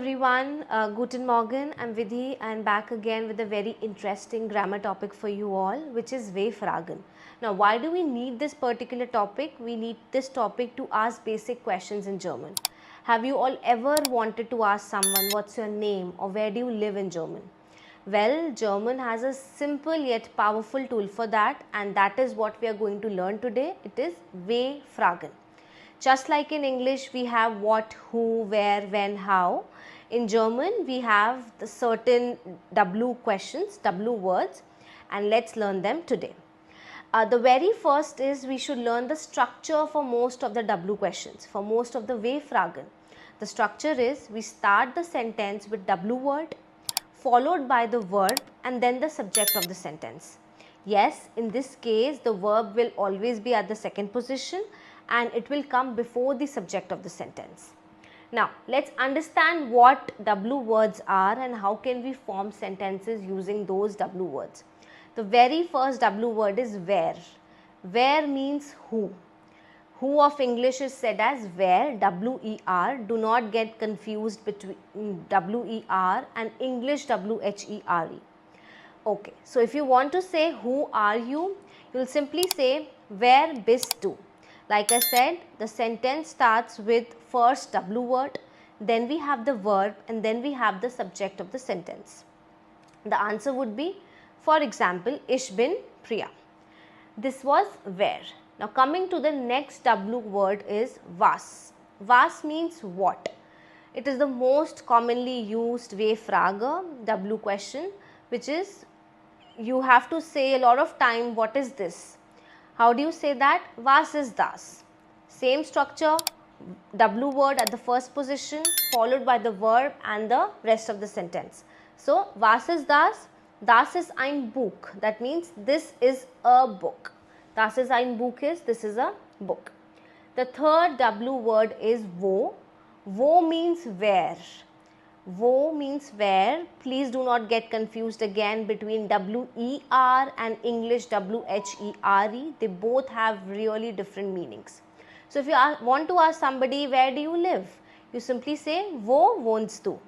everyone, Guten Morgen, I'm Vidhi and back again with a very interesting grammar topic for you all, which is W-fragen. Now why do we need this particular topic? We need this topic to ask basic questions in German. Have you all ever wanted to ask someone what's your name or where do you live in German? Well, German has a simple yet powerful tool for that, and that is what we are going to learn today. It is W-fragen. Just like in English, we have what, who, where, when, how. In German, we have the certain W questions, W words, and let's learn them today. The very first is we should learn the structure for most of the W questions, for most of the W-fragen. The structure is we start the sentence with W word, followed by the verb and then the subject of the sentence. Yes, in this case, the verb will always be at the second position and it will come before the subject of the sentence. Now, let's understand what W words are and how can we form sentences using those W words. The very first W word is where. Where means who. Who of English is said as where, W-E-R. Do not get confused between W-E-R and English W-H-E-R-E. Okay, so if you want to say who are you, you will simply say where bist du. Like I said, the sentence starts with first W word, then we have the verb and then we have the subject of the sentence. The answer would be, for example, Ich bin Priya. This was where. Now coming to the next W word is was. Was means what. It is the most commonly used W-frage, W question, which is you have to say a lot of time what is this. How do you say that? Was is das. Same structure, W word at the first position followed by the verb and the rest of the sentence. So, was ist das? Das ist ein Buch. That means this is a book. Das ist ein Buch is this is a book. The third W word is wo. Wo means where. Wo means where. Please do not get confused again between W-E-R and English W-H-E-R-E. They both have really different meanings. So if you want to ask somebody where do you live, you simply say wo wohnst du.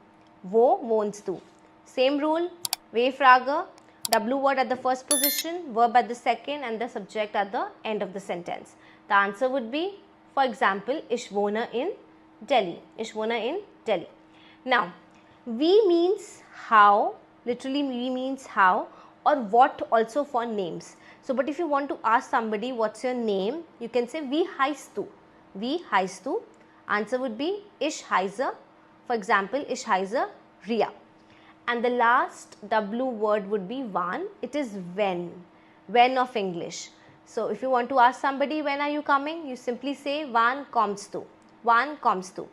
Wo wohnst du. Same rule, W-frage, W word at the first position, verb at the second and the subject at the end of the sentence. The answer would be, for example, Ich wohne in Delhi. Ich wohne in Delhi. Now, we means how, literally we means how, or what also for names. So, but if you want to ask somebody what's your name, you can say wie heißt du. Wie heißt du. Answer would be Ich heiße. For example, Ich heiße Ria. And the last W word would be wann. It is when. When of English. So, if you want to ask somebody when are you coming, you simply say wann kommst du. Wann kommst du.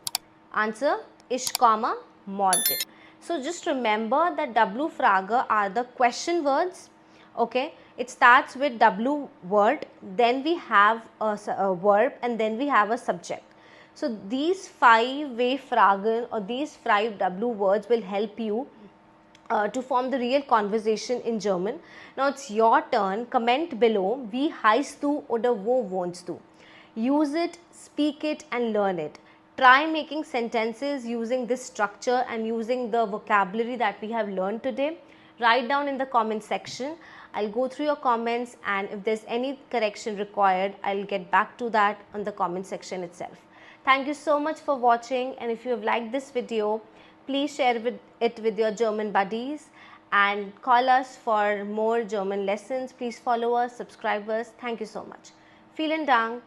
Answer Ich komme morgen. So just remember that W-frage are the question words. Okay, it starts with W word, then we have a verb and then we have a subject. So these 5 W-fragen or these 5 W words will help you to form the real conversation in German. Now it's your turn. Comment below wie heißt du oder wo wohnst du. Use it, speak it and learn it. Try making sentences using this structure and using the vocabulary that we have learned today. Write down in the comment section. I'll go through your comments and if there's any correction required, I'll get back to that on the comment section itself. Thank you so much for watching, and if you have liked this video, please share it with your German buddies and call us for more German lessons. Please follow us, subscribe us. Thank you so much. Vielen Dank.